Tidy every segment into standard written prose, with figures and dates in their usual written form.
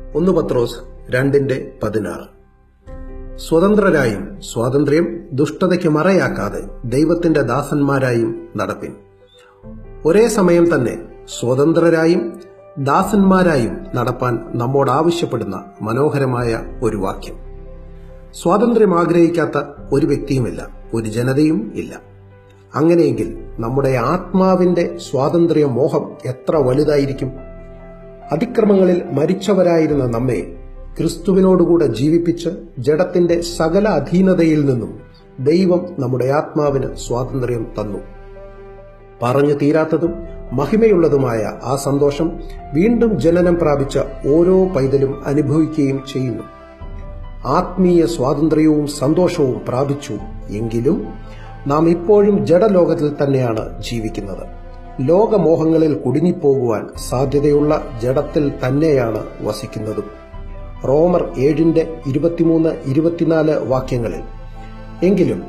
1 പത്രോസ് 2:16. സ്വതന്ത്രരായും സ്വാതന്ത്ര്യം ദുഷ്ടതയ്ക്ക് മറയാക്കാതെ ദൈവത്തിന്റെ ദാസന്മാരായും നടപ്പിൻ. ഒരേ സമയം തന്നെ സ്വതന്ത്രരായും ദാസന്മാരായും നടപ്പാൻ നമ്മോട് ആവശ്യപ്പെടുന്ന മനോഹരമായ ഒരു വാക്യം. സ്വാതന്ത്ര്യം ആഗ്രഹിക്കാത്ത ഒരു വ്യക്തിയുമില്ല, ഒരു ജനതയും ഇല്ല. അങ്ങനെയെങ്കിൽ നമ്മുടെ ആത്മാവിന്റെ സ്വാതന്ത്ര്യ മോഹം എത്ര വലുതായിരിക്കും. അതിക്രമങ്ങളിൽ മരിച്ചവരായിരുന്ന നമ്മെ ക്രിസ്തുവിനോടുകൂടെ ജീവിപ്പിച്ച് ജഡത്തിന്റെ സകല അധീനതയിൽ നിന്നും ദൈവം നമ്മുടെ ആത്മാവിന് സ്വാതന്ത്ര്യം തന്നു. പറഞ്ഞു തീരാത്തതും മഹിമയുള്ളതുമായ ആ സന്തോഷം വീണ്ടും ജനനം പ്രാപിച്ച ഓരോ പൈതലും അനുഭവിക്കുകയും ചെയ്യുന്നു. ആത്മീയ സ്വാതന്ത്ര്യവും സന്തോഷവും പ്രാപിച്ചു എങ്കിലും നാം ഇപ്പോഴും ജഡലോകത്തിൽ തന്നെയാണ് ജീവിക്കുന്നത്. ലോകമോഹങ്ങളിൽ കുടുങ്ങിപ്പോകുവാൻ സാധ്യതയുള്ള ജഡത്തിൽ തന്നെയാണ് വസിക്കുന്നതും. റോമർ 7:23-24 വാക്യങ്ങളിൽ, എങ്കിലും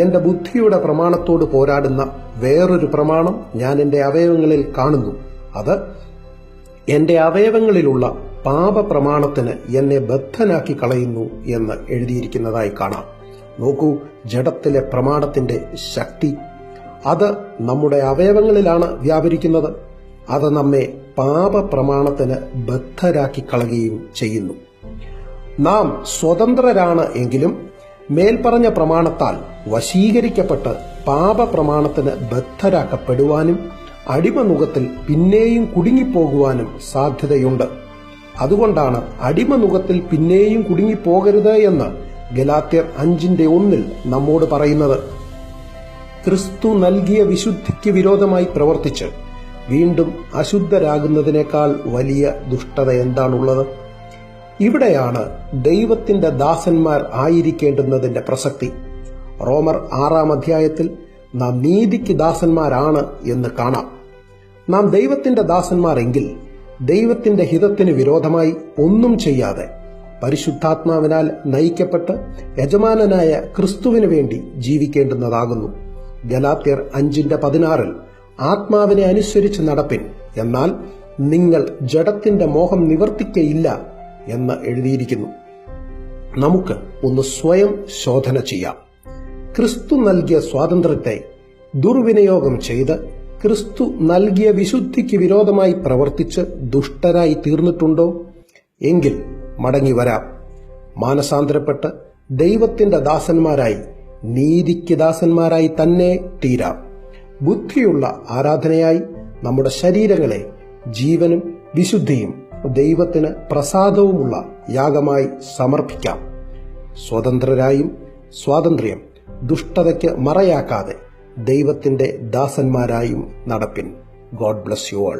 എന്റെ ബുദ്ധിയുടെ പ്രമാണത്തോട് പോരാടുന്ന വേറൊരു പ്രമാണം ഞാൻ എന്റെ അവയവങ്ങളിൽ കാണുന്നു. അത് എന്റെ അവയവങ്ങളിലുള്ള പാപപ്രമാണത്തിന് എന്നെ ബദ്ധനാക്കി കളയുന്നു എന്ന് എഴുതിയിരിക്കുന്നതായി കാണാം. നോക്കൂ, ജഡത്തിലെ പ്രമാണത്തിന്റെ ശക്തി. അത് നമ്മുടെ അവയവങ്ങളിലാണ് വ്യാപരിക്കുന്നത്. അത് നമ്മെ പാപപ്രമാണത്തിന് ബദ്ധരാക്കി കളയുകയും ചെയ്യുന്നു. നാം സ്വതന്ത്രരാണ് എങ്കിലും മേൽപ്പറഞ്ഞ പ്രമാണത്താൽ വശീകരിക്കപ്പെട്ട് പാപപ്രമാണത്തിന് ബദ്ധരാക്കപ്പെടുവാനും അടിമനുഖത്തിൽ പിന്നെയും കുടുങ്ങിപ്പോകുവാനും സാധ്യതയുണ്ട്. അതുകൊണ്ടാണ് അടിമനുഖത്തിൽ പിന്നെയും കുടുങ്ങിപ്പോകരുത് എന്ന് ഗലാത്യർ 5:1 നമ്മോട് പറയുന്നത്. ക്രിസ്തു നൽകിയ വിശുദ്ധിക്ക് വിരോധമായി പ്രവർത്തിച്ച് വീണ്ടും അശുദ്ധരാകുന്നതിനേക്കാൾ വലിയ ദുഷ്ടത എന്താണുള്ളത്? ഇവിടെയാണ് ദൈവത്തിന്റെ ദാസന്മാർ ആയിരിക്കേണ്ടുന്നതിന്റെ പ്രസക്തി. റോമർ 6-ാം നാം നീതിക്ക് ദാസന്മാരാണ് എന്ന് കാണാം. നാം ദൈവത്തിന്റെ ദാസന്മാർ എങ്കിൽ ദൈവത്തിന്റെ ഹിതത്തിന് വിരോധമായി ഒന്നും ചെയ്യാതെ പരിശുദ്ധാത്മാവിനാൽ നയിക്കപ്പെട്ട് യജമാനനായ ക്രിസ്തുവിന് വേണ്ടി ജീവിക്കേണ്ടുന്നതാകുന്നു. ഗലാത്യർ 5:16 ആത്മാവിനെ അനുസരിച്ച് നടപ്പിൻ, എന്നാൽ നിങ്ങൾ ജഡത്തിന്റെ മോഹം നിവർത്തിക്കയില്ല എന്ന് എഴുതിയിരിക്കുന്നു. നമുക്ക് ഒന്ന് സ്വയം ശോധന ചെയ്യാം. ക്രിസ്തു നൽകിയ സ്വാതന്ത്ര്യത്തെ ദുർവിനിയോഗം ചെയ്ത് ക്രിസ്തു നൽകിയ വിശുദ്ധിക്ക് വിരോധമായി പ്രവർത്തിച്ച് ദുഷ്ടരായി തീർന്നിട്ടുണ്ടോ? എങ്കിൽ മടങ്ങി വരാം. മാനസാന്തരപ്പെട്ട് ദൈവത്തിന്റെ ദാസന്മാരായി, നീതിക്ക് ദാസന്മാരായി തന്നെ തീരാം. ബുദ്ധിയുള്ള ആരാധനയായി നമ്മുടെ ശരീരങ്ങളെ ജീവനും വിശുദ്ധിയും ദൈവത്തിന് പ്രസാദവുമുള്ള യാഗമായി സമർപ്പിക്കാം. സ്വതന്ത്രരായും സ്വാതന്ത്ര്യം ദുഷ്ടതയ്ക്ക് മറയാക്കാതെ ദൈവത്തിന്റെ ദാസന്മാരായും നടപ്പിൻ. God bless you all.